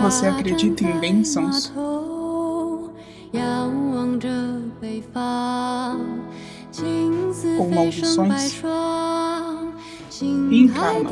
Você acredita em bênçãos? Ou maldições? Em calma.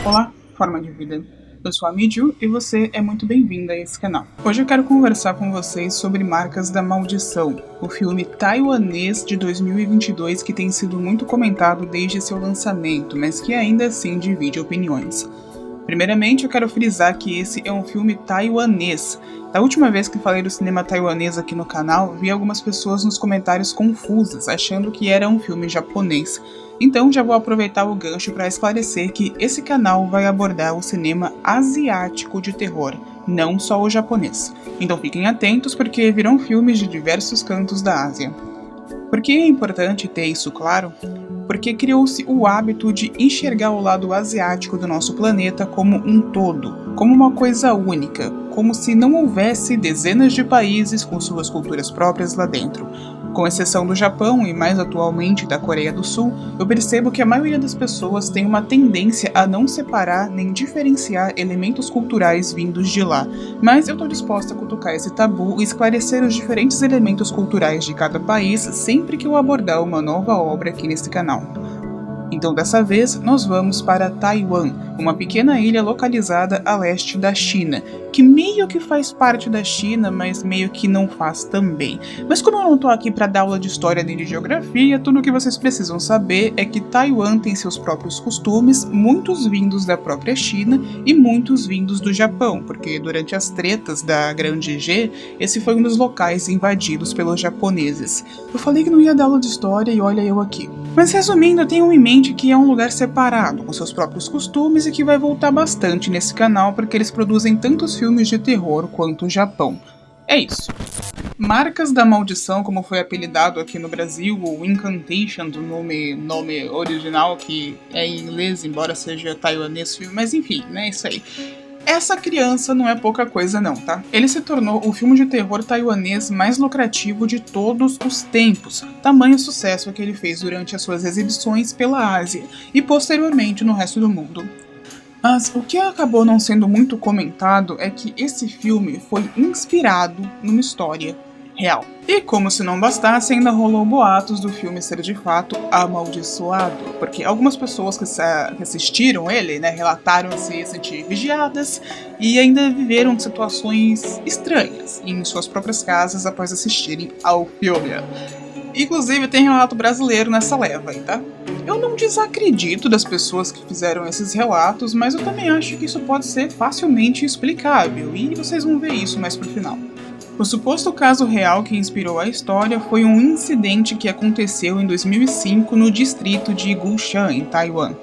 Olá, forma de vida. Eu sou a Miju e você é muito bem-vindo a esse canal. Hoje eu quero conversar com vocês sobre Marcas da Maldição, o filme taiwanês de 2022 que tem sido muito comentado desde seu lançamento, mas que ainda assim divide opiniões. Primeiramente, eu quero frisar que esse é um filme taiwanês. Da última vez que falei do cinema taiwanês aqui no canal, vi algumas pessoas nos comentários confusas, achando que era um filme japonês. Então já vou aproveitar o gancho para esclarecer que esse canal vai abordar o cinema asiático de terror, não só o japonês. Então fiquem atentos porque virão filmes de diversos cantos da Ásia. Por que é importante ter isso claro? Porque criou-se o hábito de enxergar o lado asiático do nosso planeta como um todo, como uma coisa única, como se não houvesse dezenas de países com suas culturas próprias lá dentro. Com exceção do Japão e mais atualmente da Coreia do Sul, eu percebo que a maioria das pessoas tem uma tendência a não separar nem diferenciar elementos culturais vindos de lá, mas eu estou disposta a cutucar esse tabu e esclarecer os diferentes elementos culturais de cada país sempre que eu abordar uma nova obra aqui nesse canal. Então dessa vez nós vamos para Taiwan, uma pequena ilha localizada a leste da China, que meio que faz parte da China, mas meio que não faz também. Mas como eu não tô aqui para dar aula de história nem de geografia, tudo o que vocês precisam saber é que Taiwan tem seus próprios costumes, muitos vindos da própria China e muitos vindos do Japão, porque durante as tretas da Grande G, esse foi um dos locais invadidos pelos japoneses. Eu falei que não ia dar aula de história e olha eu aqui. Mas resumindo, tenham em mente que é um lugar separado, com seus próprios costumes e que vai voltar bastante nesse canal porque eles produzem tantos filmes de terror quanto o Japão. É isso. Marcas da Maldição, como foi apelidado aqui no Brasil, ou Incantation, do nome original, que é em inglês, embora seja taiwanês filme, mas enfim, né, isso aí. Essa criança não é pouca coisa não, tá? Ele se tornou o filme de terror taiwanês mais lucrativo de todos os tempos, tamanho sucesso que ele fez durante as suas exibições pela Ásia e posteriormente no resto do mundo. Mas o que acabou não sendo muito comentado é que esse filme foi inspirado numa história real. E como se não bastasse, ainda rolou boatos do filme ser de fato amaldiçoado, porque algumas pessoas que assistiram ele, né, relataram se sentir vigiadas e ainda viveram situações estranhas em suas próprias casas após assistirem ao filme. Inclusive tem relato brasileiro nessa leva aí, tá? Eu não desacredito das pessoas que fizeram esses relatos, mas eu também acho que isso pode ser facilmente explicável, e vocês vão ver isso mais pro final. O suposto caso real que inspirou a história foi um incidente que aconteceu em 2005 no distrito de Gushan, em Taiwan.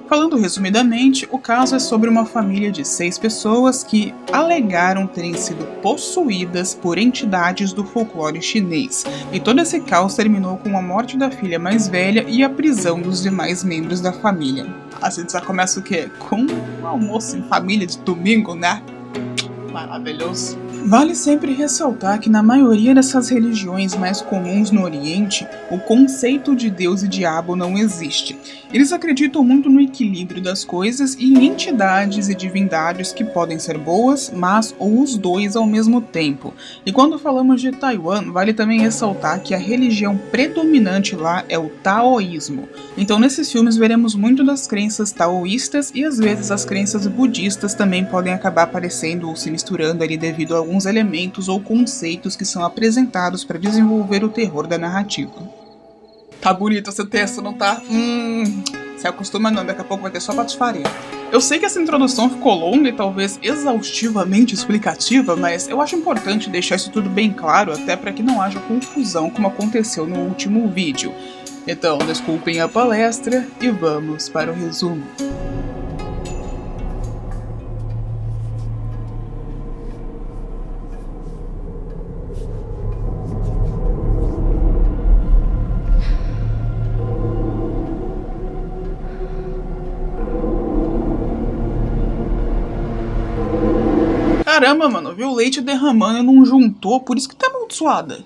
Falando resumidamente, o caso é sobre uma família de 6 pessoas que alegaram terem sido possuídas por entidades do folclore chinês, e todo esse caos terminou com a morte da filha mais velha e a prisão dos demais membros da família. A gente já começa o quê? Com um almoço em família de domingo, né? Maravilhoso. Vale sempre ressaltar que na maioria dessas religiões mais comuns no Oriente, o conceito de Deus e diabo não existe. Eles acreditam muito no equilíbrio das coisas e em entidades e divindades que podem ser boas, mas ou os dois ao mesmo tempo. E quando falamos de Taiwan, vale também ressaltar que a religião predominante lá é o taoísmo. Então nesses filmes veremos muito das crenças taoístas e às vezes as crenças budistas também podem acabar aparecendo ou se misturando ali devido a alguns elementos ou conceitos que são apresentados para desenvolver o terror da narrativa. Tá bonito esse texto, não tá? Se acostuma não, daqui a pouco vai ter só patifaria. Eu sei que essa introdução ficou longa e talvez exaustivamente explicativa, mas eu acho importante deixar isso tudo bem claro, até para que não haja confusão como aconteceu no último vídeo. Então, desculpem a palestra e vamos para o resumo. Caramba, mano, viu o leite derramando e não juntou, por isso que tá amaldiçoada.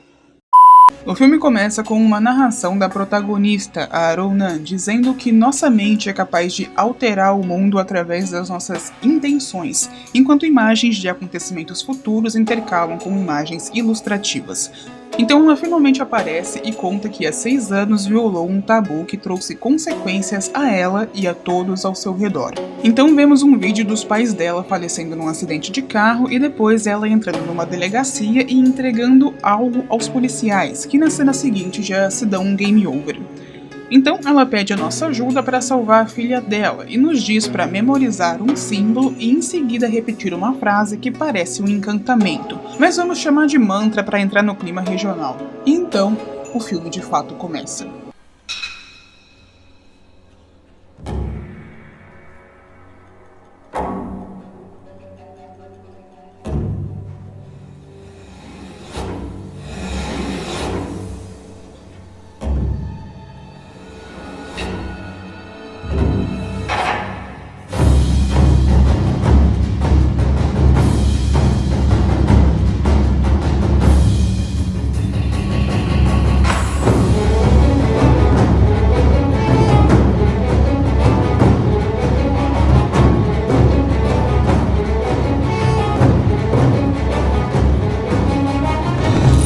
O filme começa com uma narração da protagonista, a Ronan, dizendo que nossa mente é capaz de alterar o mundo através das nossas intenções, enquanto imagens de acontecimentos futuros intercalam com imagens ilustrativas. Então ela finalmente aparece e conta que há 6 anos violou um tabu que trouxe consequências a ela e a todos ao seu redor. Então vemos um vídeo dos pais dela falecendo num acidente de carro e depois ela entrando numa delegacia e entregando algo aos policiais, que na cena seguinte já se dão um game over. Então ela pede a nossa ajuda para salvar a filha dela e nos diz para memorizar um símbolo e em seguida repetir uma frase que parece um encantamento, mas vamos chamar de mantra para entrar no clima regional. E então o filme de fato começa.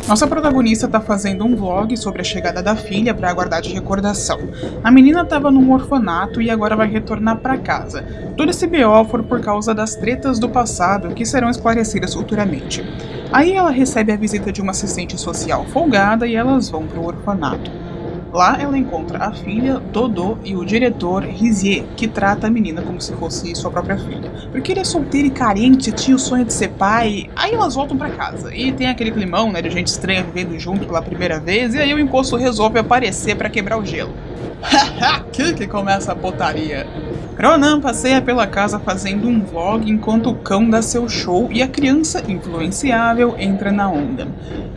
Nossa protagonista tá fazendo um vlog sobre a chegada da filha para guardar de recordação. A menina tava num orfanato e agora vai retornar para casa. Todo esse BO foi por causa das tretas do passado que serão esclarecidas futuramente. Aí ela recebe a visita de uma assistente social folgada e elas vão pro orfanato. Lá ela encontra a filha, Dodô, e o diretor, Rizier, que trata a menina como se fosse sua própria filha. Porque ele é solteiro e carente, tinha o sonho de ser pai, aí elas voltam pra casa. E tem aquele climão, né, de gente estranha vivendo junto pela primeira vez, e aí o encosto resolve aparecer pra quebrar o gelo. Haha, que começa a potaria. Ronan passeia pela casa fazendo um vlog enquanto o cão dá seu show e a criança influenciável entra na onda.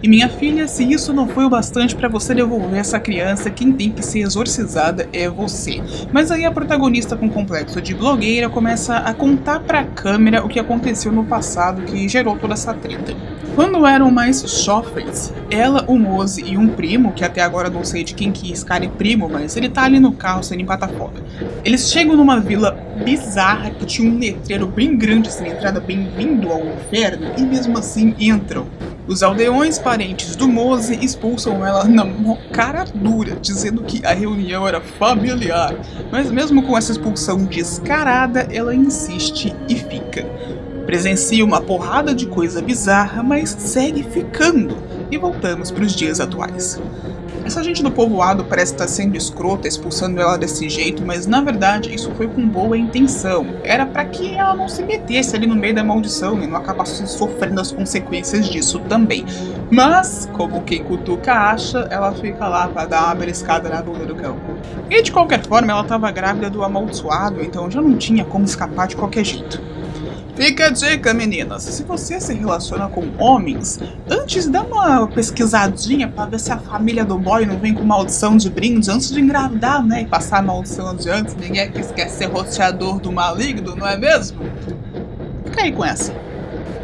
E minha filha, se isso não foi o bastante para você devolver essa criança, quem tem que ser exorcizada é você. Mas aí a protagonista com complexo de blogueira começa a contar pra câmera o que aconteceu no passado que gerou toda essa treta. Quando eram mais jovens, ela, o Mose e um primo, que até agora não sei de quem que esse cara é primo, mas ele tá ali no carro sendo empata-foda. Eles chegam numa vila bizarra que tinha um letreiro bem grande assim, entrada bem-vindo ao inferno, e mesmo assim entram. Os aldeões parentes do Mose expulsam ela na cara dura, dizendo que a reunião era familiar. Mas mesmo com essa expulsão descarada, ela insiste e fica. Presencia uma porrada de coisa bizarra, mas segue ficando. E voltamos para os dias atuais. Essa gente do povoado parece estar sendo escrota, expulsando ela desse jeito, mas na verdade isso foi com boa intenção. Era para que ela não se metesse ali no meio da maldição e não acabasse sofrendo as consequências disso também. Mas, como quem cutuca acha, ela fica lá para dar uma beliscada na bunda do cão. E de qualquer forma ela estava grávida do amaldiçoado, então já não tinha como escapar de qualquer jeito. Fica a dica, meninas, se você se relaciona com homens, antes dá uma pesquisadinha pra ver se a família do boy não vem com maldição de brinde antes de engravidar, né, e passar a maldição adiante. Ninguém quer ser roteador do maligno, não é mesmo? Fica aí com essa.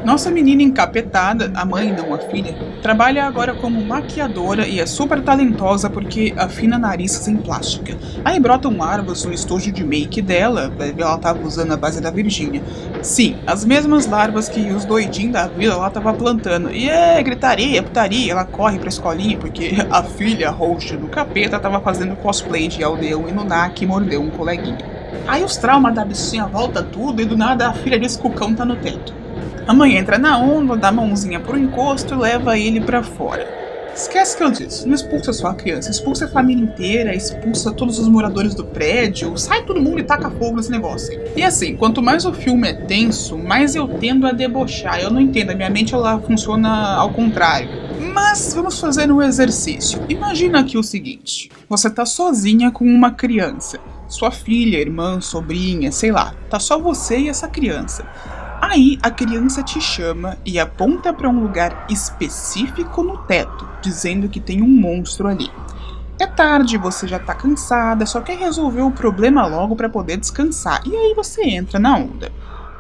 Nossa menina encapetada, a mãe não a filha, trabalha agora como maquiadora e é super talentosa porque afina narizes em plástica. Aí brotam larvas no estojo de make dela, ela tava usando a base da Virgínia. Sim, as mesmas larvas que os doidinhos da vila lá tava plantando. E gritaria, putaria, ela corre pra escolinha porque a filha host do capeta tava fazendo cosplay de aldeão Inunaki e mordeu um coleguinha. Aí os traumas da bichinha volta tudo e do nada a filha diz que o cão tá no teto. A mãe entra na onda, dá a mãozinha pro encosto e leva ele pra fora. Esquece que eu disse, não expulsa só a criança, expulsa a família inteira, expulsa todos os moradores do prédio, sai todo mundo e taca fogo nesse negócio aí. E assim, quanto mais o filme é tenso, mais eu tendo a debochar. Eu não entendo, a minha mente ela funciona ao contrário. Mas vamos fazer um exercício. Imagina aqui o seguinte, você tá sozinha com uma criança, sua filha, irmã, sobrinha, sei lá, tá só você e essa criança. Aí a criança te chama e aponta para um lugar específico no teto, dizendo que tem um monstro ali. É tarde, você já tá cansada, só quer resolver o problema logo para poder descansar, e aí você entra na onda.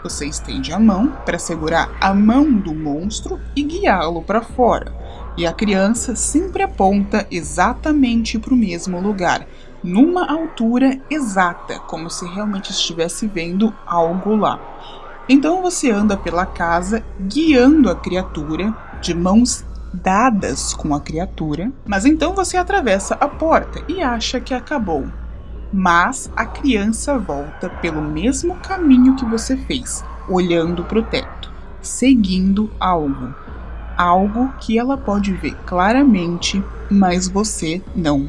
Você estende a mão para segurar a mão do monstro e guiá-lo para fora. E a criança sempre aponta exatamente para o mesmo lugar, numa altura exata, como se realmente estivesse vendo algo lá. Então você anda pela casa guiando a criatura, de mãos dadas com a criatura, mas então você atravessa a porta e acha que acabou. Mas a criança volta pelo mesmo caminho que você fez, olhando para o teto, seguindo algo. Algo que ela pode ver claramente, mas você não.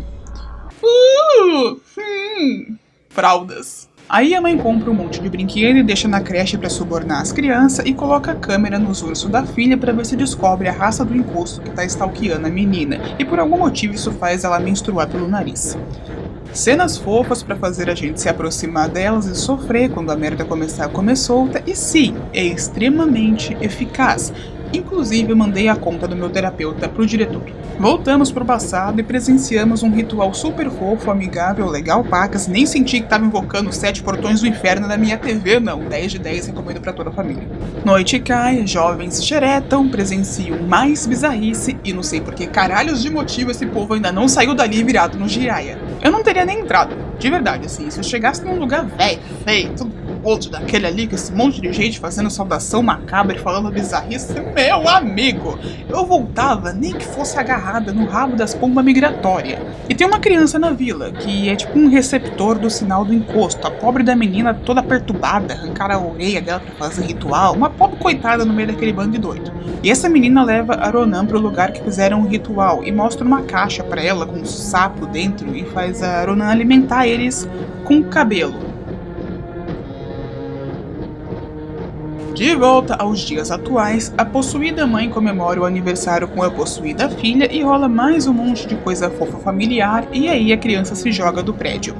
Fraldas. Aí a mãe compra um monte de brinquedo e deixa na creche para subornar as crianças e coloca a câmera nos ursos da filha para ver se descobre a raça do encosto que tá stalkeando a menina, e por algum motivo isso faz ela menstruar pelo nariz. Cenas fofas para fazer a gente se aproximar delas e sofrer quando a merda começar a comer solta, e sim, é extremamente eficaz. Inclusive, eu mandei a conta do meu terapeuta pro diretor. Voltamos pro passado e presenciamos um ritual super fofo, amigável, legal, pacas. Nem senti que tava invocando os 7 portões do inferno na minha TV, não. 10 de 10, recomendo pra toda a família. Noite cai, jovens se xeretam, presenciam mais bizarrice e não sei por que caralhos de motivo esse povo ainda não saiu dali virado no Jiraya. Eu não teria nem entrado, de verdade, assim. Se eu chegasse num lugar velho, feio, tudo outro daquele ali, com esse monte de gente fazendo saudação macabra e falando bizarrice, meu amigo, eu voltava nem que fosse agarrada no rabo das pombas migratórias. E tem uma criança na vila, que é tipo um receptor do sinal do encosto. A pobre da menina toda perturbada, arrancaram a orelha dela pra fazer ritual, uma pobre coitada no meio daquele bando de doido. E essa menina leva a Ronan pro lugar que fizeram um ritual e mostra uma caixa pra ela com um sapo dentro e faz a Ronan alimentar eles com cabelo. De volta aos dias atuais, a possuída mãe comemora o aniversário com a possuída filha e rola mais um monte de coisa fofa familiar, e aí a criança se joga do prédio.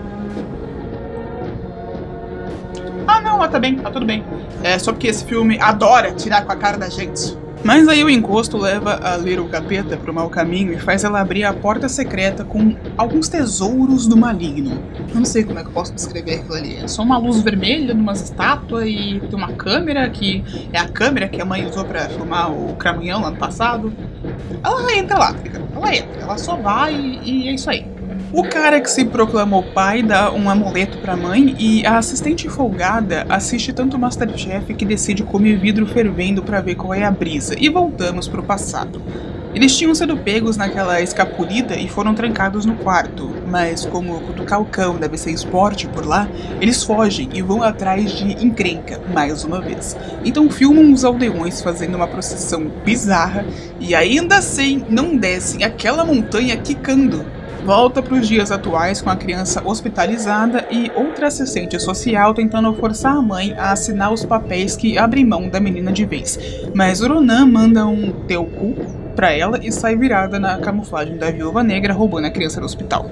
Ah não, tá bem, tá tudo bem. É só porque esse filme adora tirar com a cara da gente. Mas aí o encosto leva a Little Capeta pro mau caminho e faz ela abrir a porta secreta com alguns tesouros do maligno. Eu não sei como é que eu posso descrever aquilo ali. É só uma luz vermelha numas estátuas e tem uma câmera que é a câmera que a mãe usou pra filmar o Cramunhão lá no passado. Ela entra lá, ela só vai e é isso aí. O cara que se proclamou pai dá um amuleto pra mãe e a assistente folgada assiste tanto Masterchef que decide comer vidro fervendo pra ver qual é a brisa. E voltamos pro passado. Eles tinham sido pegos naquela escapulida e foram trancados no quarto, mas como cutucar o cão deve ser esporte por lá, eles fogem e vão atrás de encrenca, mais uma vez. Então filmam os aldeões fazendo uma procissão bizarra e ainda assim não descem aquela montanha quicando. Volta para os dias atuais com a criança hospitalizada e outra assistente social tentando forçar a mãe a assinar os papéis que abrem mão da menina de vez. Mas o Ronan manda um teu cu pra ela e sai virada na camuflagem da viúva negra roubando a criança do hospital.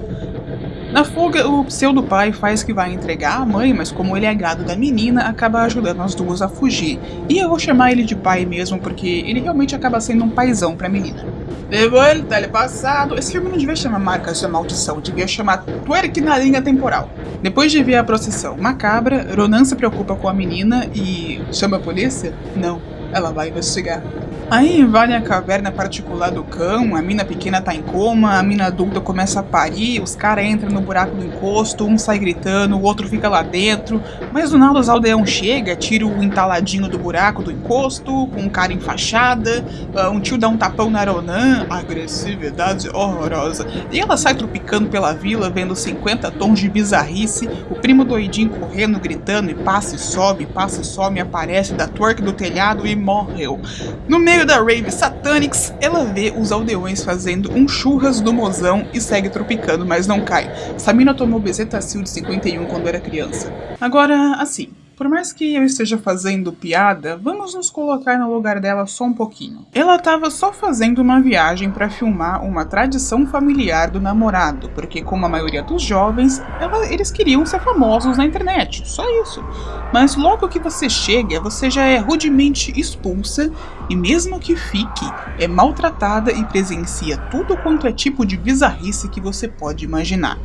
Na fuga, o pseudo-pai faz que vai entregar a mãe, mas como ele é gado da menina, acaba ajudando as duas a fugir. E eu vou chamar ele de pai mesmo, porque ele realmente acaba sendo um paizão pra menina. Levou ele, telepassado. Esse filme não devia chamar Marcas da Maldição, devia chamar Twerk na Linha Temporal. Depois de ver a procissão macabra, Ronan se preocupa com a menina e... chama a polícia? Não, ela vai investigar. Aí invadem a caverna particular do cão, a mina pequena tá em coma, a mina adulta começa a parir, os caras entram no buraco do encosto, um sai gritando, o outro fica lá dentro, mas do nada os aldeão chega, tira o entaladinho do buraco do encosto, com um cara enfaixada, um tio dá um tapão na Ronan, agressividade horrorosa, e ela sai tropicando pela vila, vendo 50 tons de bizarrice, o primo doidinho correndo, gritando, e passa e some, aparece, dá twerk do telhado e morreu. No meio da rave Satanics, ela vê os aldeões fazendo um churras do mozão e segue tropicando, mas não cai. Samina tomou Bezetacil de 51 quando era criança. Agora, assim, por mais que eu esteja fazendo piada, vamos nos colocar no lugar dela só um pouquinho. Ela tava só fazendo uma viagem para filmar uma tradição familiar do namorado, porque como a maioria dos jovens, eles queriam ser famosos na internet, só isso. Mas logo que você chega, você já é rudemente expulsa e mesmo que fique, é maltratada e presencia tudo quanto é tipo de bizarrice que você pode imaginar.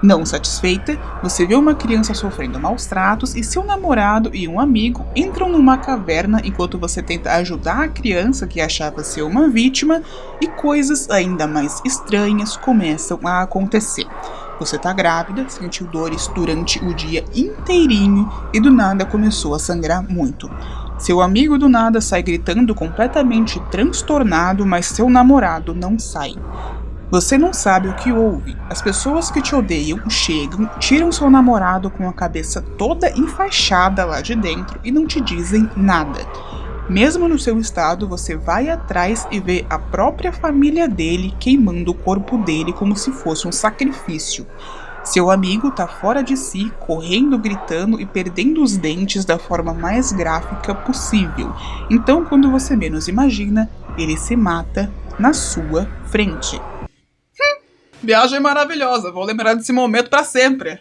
Não satisfeita, você vê uma criança sofrendo maus tratos e seu namorado e um amigo entram numa caverna enquanto você tenta ajudar a criança que achava ser uma vítima e coisas ainda mais estranhas começam a acontecer. Você tá grávida, sentiu dores durante o dia inteirinho e do nada começou a sangrar muito. Seu amigo do nada sai gritando completamente transtornado, mas seu namorado não sai. Você não sabe o que houve. As pessoas que te odeiam chegam, tiram seu namorado com a cabeça toda enfaixada lá de dentro e não te dizem nada. Mesmo no seu estado, você vai atrás e vê a própria família dele queimando o corpo dele como se fosse um sacrifício. Seu amigo tá fora de si, correndo, gritando e perdendo os dentes da forma mais gráfica possível. Então, quando você menos imagina, ele se mata na sua frente. Viagem maravilhosa, vou lembrar desse momento para sempre.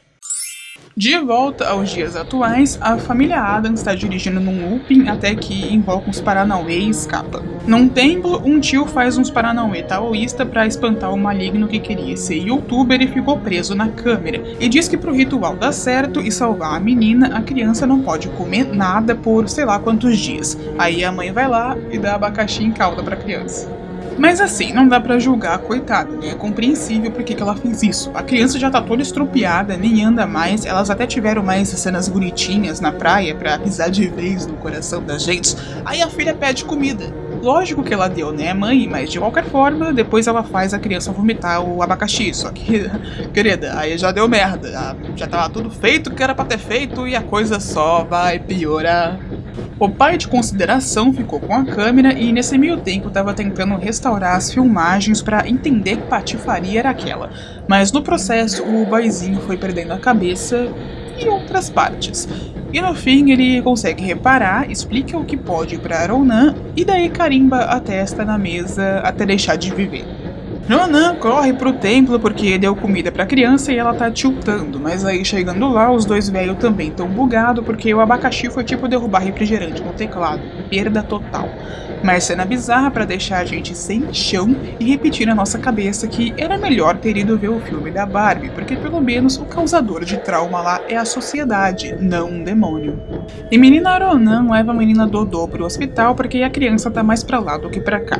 De volta aos dias atuais, a família Adams está dirigindo num looping até que invoca uns Paranauê e escapa. Num templo, um tio faz uns Paranauê taoísta para espantar o maligno que queria ser youtuber e ficou preso na câmera. E diz que pro ritual dar certo e salvar a menina, a criança não pode comer nada por sei lá quantos dias. Aí a mãe vai lá e dá abacaxi em calda pra criança. Mas assim, não dá pra julgar a coitada, né? É compreensível por que ela fez isso. A criança já tá toda estropiada, nem anda mais, elas até tiveram mais cenas bonitinhas na praia pra pisar de vez no coração da gente. Aí a filha pede comida. Lógico que ela deu, né, mãe? Mas de qualquer forma, depois ela faz a criança vomitar o abacaxi. Só que, querida, aí já deu merda. Já tava tudo feito que era pra ter feito e a coisa só vai piorar. O pai de consideração ficou com a câmera e nesse meio tempo estava tentando restaurar as filmagens para entender que patifaria era aquela. Mas no processo o boyzinho foi perdendo a cabeça e outras partes. E no fim ele consegue reparar, explica o que pode para Ronan e daí carimba a testa na mesa até deixar de viver. Ronan corre pro templo porque deu comida pra criança e ela tá tiltando, mas aí chegando lá os dois velhos também tão bugados porque o abacaxi foi tipo derrubar refrigerante no teclado, perda total. Mas cena bizarra pra deixar a gente sem chão e repetir na nossa cabeça que era melhor ter ido ver o filme da Barbie, porque pelo menos o causador de trauma lá é a sociedade, não um demônio. E menina Ronan leva a menina Dodô pro hospital porque a criança tá mais pra lá do que pra cá.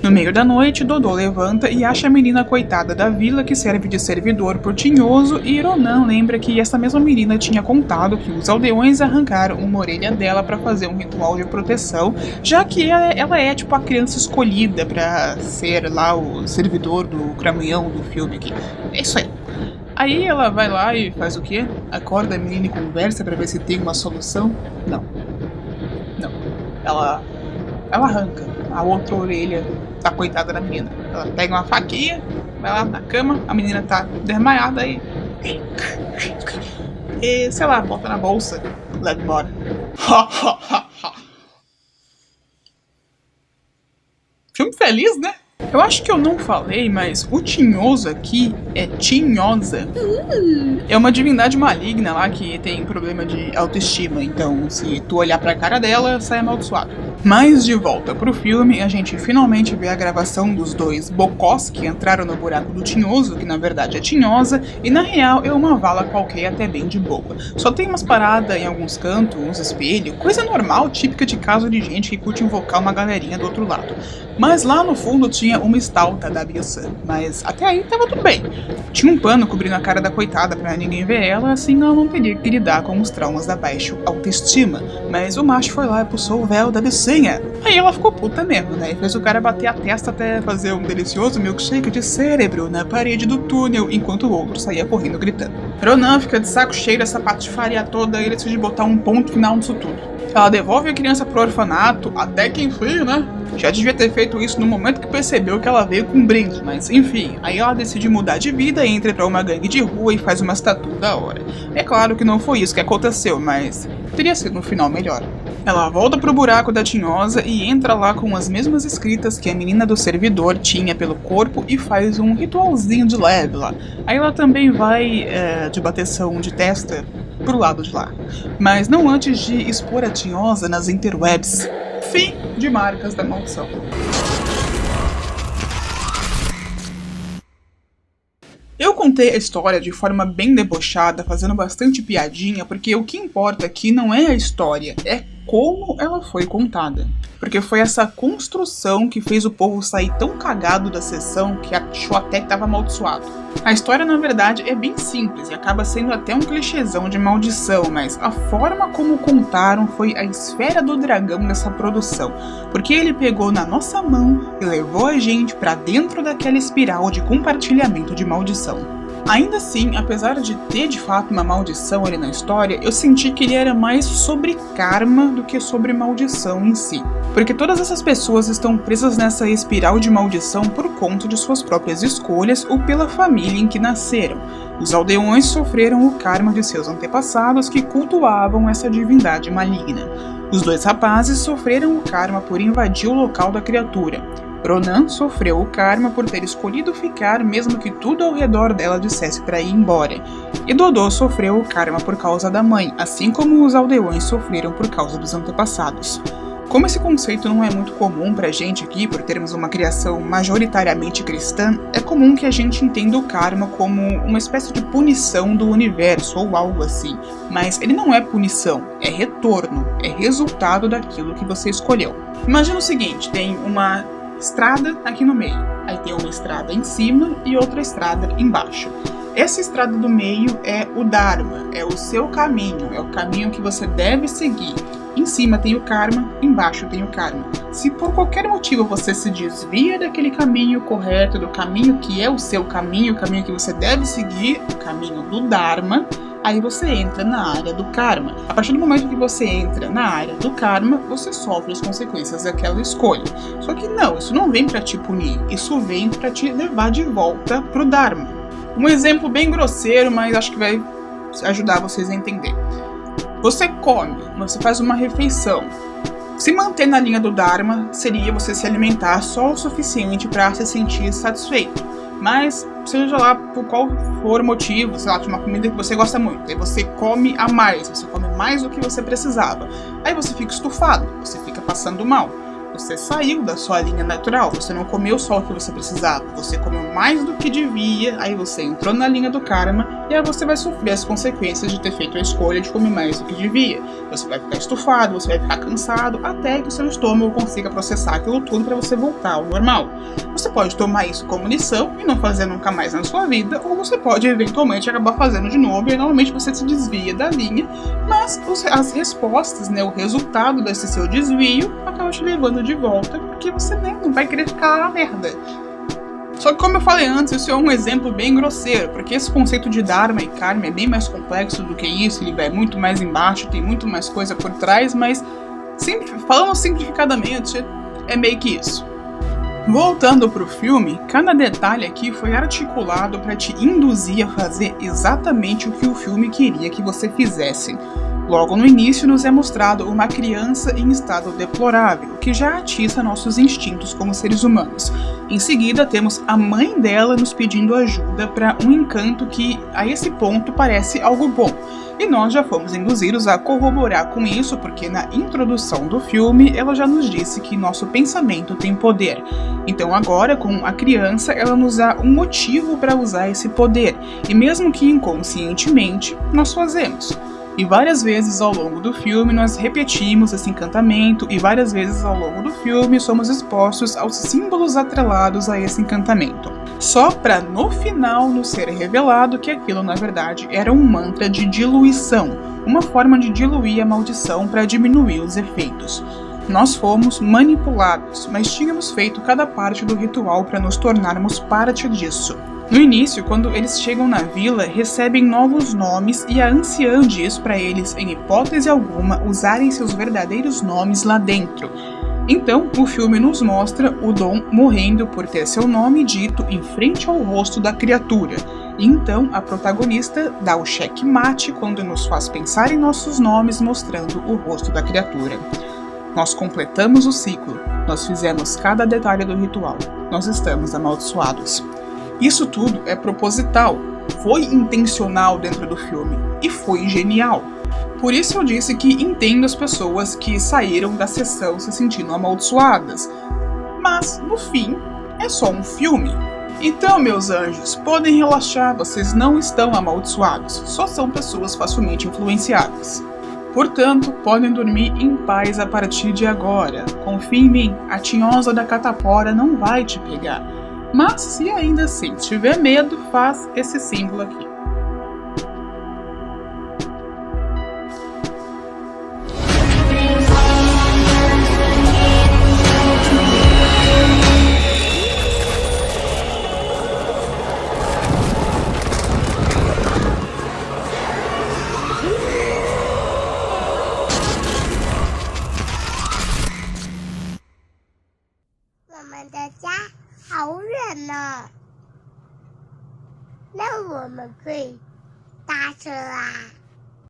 No meio da noite, Dodô levanta e acha a menina coitada da vila que serve de servidor por Tinhoso e Ronan lembra que essa mesma menina tinha contado que os aldeões arrancaram uma orelha dela para fazer um ritual de proteção, já que ela é tipo a criança escolhida para ser lá o servidor do cramunhão do filme aqui. É isso aí. Aí ela vai lá e faz o quê? Acorda a menina e conversa para ver se tem uma solução? Não. Ela arranca a outra orelha da coitada da menina. Ela pega uma faquinha, vai lá na cama, a menina tá desmaiada e sei lá, bota na bolsa, leva embora. Filme feliz, né? Eu acho que eu não falei, mas o Tinhoso aqui é Tinhosa. É uma divindade maligna lá que tem problema de autoestima, então se tu olhar pra cara dela, sai amaldiçoado. Mas de volta pro filme, a gente finalmente vê a gravação dos dois bocós que entraram no buraco do Tinhoso, que na verdade é Tinhosa, e na real é uma vala qualquer até bem de boa. Só tem umas paradas em alguns cantos, uns espelhos, coisa normal, típica de caso de gente que curte invocar uma galerinha do outro lado. Mas lá no fundo tinha uma estalta da Bielsa, mas até aí tava tudo bem. Tinha um pano cobrindo a cara da coitada pra ninguém ver ela, assim ela não teria que lidar com os traumas da baixa autoestima. Mas o macho foi lá e puxou o véu da Bicinha. Aí ela ficou puta mesmo, né? E fez o cara bater a testa até fazer um delicioso milkshake de cérebro na parede do túnel, enquanto o outro saía correndo gritando. Ronan fica de saco cheio dessa patifaria toda e ele decide botar um ponto final nisso tudo. Ela devolve a criança pro orfanato, até que enfim, né? Já devia ter feito isso no momento que percebeu que ela veio com um brinde, mas enfim, aí ela decide mudar de vida, entra pra uma gangue de rua e faz umas tatu da hora. É claro que não foi isso que aconteceu, mas teria sido um final melhor. Ela volta pro buraco da Tinhosa e entra lá com as mesmas escritas que a menina do servidor tinha pelo corpo e faz um ritualzinho de leve lá. Aí ela também vai de bateção de testa pro lado de lá. Mas não antes de expor a Tinhosa nas interwebs. Fim de Marcas da Maldição. Eu contei a história de forma bem debochada, fazendo bastante piadinha, porque o que importa aqui não é a história, é como ela foi contada. Porque foi essa construção que fez o povo sair tão cagado da sessão que achou até que estava amaldiçoado. A história, na verdade, é bem simples e acaba sendo até um clichêzão de maldição, mas a forma como contaram foi a esfera do dragão dessa produção, porque ele pegou na nossa mão e levou a gente para dentro daquela espiral de compartilhamento de maldição. Ainda assim, apesar de ter de fato uma maldição ali na história, eu senti que ele era mais sobre karma do que sobre maldição em si. Porque todas essas pessoas estão presas nessa espiral de maldição por conta de suas próprias escolhas ou pela família em que nasceram. Os aldeões sofreram o karma de seus antepassados que cultuavam essa divindade maligna. Os dois rapazes sofreram o karma por invadir o local da criatura. Ronan sofreu o karma por ter escolhido ficar mesmo que tudo ao redor dela dissesse para ir embora. E Dodô sofreu o karma por causa da mãe, assim como os aldeões sofreram por causa dos antepassados. Como esse conceito não é muito comum pra gente aqui, por termos uma criação majoritariamente cristã, é comum que a gente entenda o karma como uma espécie de punição do universo ou algo assim. Mas ele não é punição, é retorno, é resultado daquilo que você escolheu. Imagina o seguinte, tem uma estrada aqui no meio, aí tem uma estrada em cima e outra estrada embaixo. Essa estrada do meio é o Dharma, é o seu caminho, é o caminho que você deve seguir. Em cima tem o karma, embaixo tem o karma. Se por qualquer motivo você se desvia daquele caminho correto, do caminho que é o seu caminho, o caminho que você deve seguir, o caminho do Dharma, aí você entra na área do karma. A partir do momento que você entra na área do karma, você sofre as consequências daquela escolha. Só que não, isso não vem para te punir, isso vem para te levar de volta pro Dharma. Um exemplo bem grosseiro, mas acho que vai ajudar vocês a entender. Você come, você faz uma refeição. Se manter na linha do Dharma seria você se alimentar só o suficiente para se sentir satisfeito. Mas, seja lá por qual for o motivo, sei lá, de uma comida que você gosta muito, aí você come a mais, você come mais do que você precisava. Aí você fica estufado, você fica passando mal. Você saiu da sua linha natural, você não comeu só o que você precisava, você comeu mais do que devia, aí você entrou na linha do karma e aí você vai sofrer as consequências de ter feito a escolha de comer mais do que devia. Você vai ficar estufado, você vai ficar cansado, até que o seu estômago consiga processar aquilo tudo para você voltar ao normal. Você pode tomar isso como lição e não fazer nunca mais na sua vida, ou você pode eventualmente acabar fazendo de novo e normalmente você se desvia da linha, mas as respostas, o resultado desse seu desvio acaba te levando de volta, porque você não vai querer ficar na merda. Só que como eu falei antes, isso é um exemplo bem grosseiro, porque esse conceito de Dharma e Karma é bem mais complexo do que isso, ele vai muito mais embaixo, tem muito mais coisa por trás, mas falando simplificadamente, é meio que isso. Voltando pro filme, cada detalhe aqui foi articulado para te induzir a fazer exatamente o que o filme queria que você fizesse. Logo no início nos é mostrado uma criança em estado deplorável, que já atiça nossos instintos como seres humanos. Em seguida temos a mãe dela nos pedindo ajuda para um encanto que a esse ponto parece algo bom. E nós já fomos induzidos a corroborar com isso, porque na introdução do filme ela já nos disse que nosso pensamento tem poder. Então agora, com a criança, ela nos dá um motivo para usar esse poder, e mesmo que inconscientemente, nós fazemos. E várias vezes ao longo do filme nós repetimos esse encantamento, e várias vezes ao longo do filme somos expostos aos símbolos atrelados a esse encantamento. Só para no final nos ser revelado que aquilo na verdade era um mantra de diluição, uma forma de diluir a maldição para diminuir os efeitos. Nós fomos manipulados, mas tínhamos feito cada parte do ritual para nos tornarmos parte disso. No início, quando eles chegam na vila, recebem novos nomes e a anciã diz para eles, em hipótese alguma, usarem seus verdadeiros nomes lá dentro. Então, o filme nos mostra o Dom morrendo por ter seu nome dito em frente ao rosto da criatura. E então, a protagonista dá o checkmate quando nos faz pensar em nossos nomes mostrando o rosto da criatura. Nós completamos o ciclo, nós fizemos cada detalhe do ritual, nós estamos amaldiçoados. Isso tudo é proposital, foi intencional dentro do filme, e foi genial. Por isso eu disse que entendo as pessoas que saíram da sessão se sentindo amaldiçoadas. Mas, no fim, é só um filme. Então, meus anjos, podem relaxar, vocês não estão amaldiçoados, só são pessoas facilmente influenciadas. Portanto, podem dormir em paz a partir de agora. Confie em mim, a tinhosa da catapora não vai te pegar. Mas se ainda assim tiver medo, faz esse símbolo aqui.的家好远呢，那我们可以搭车啊。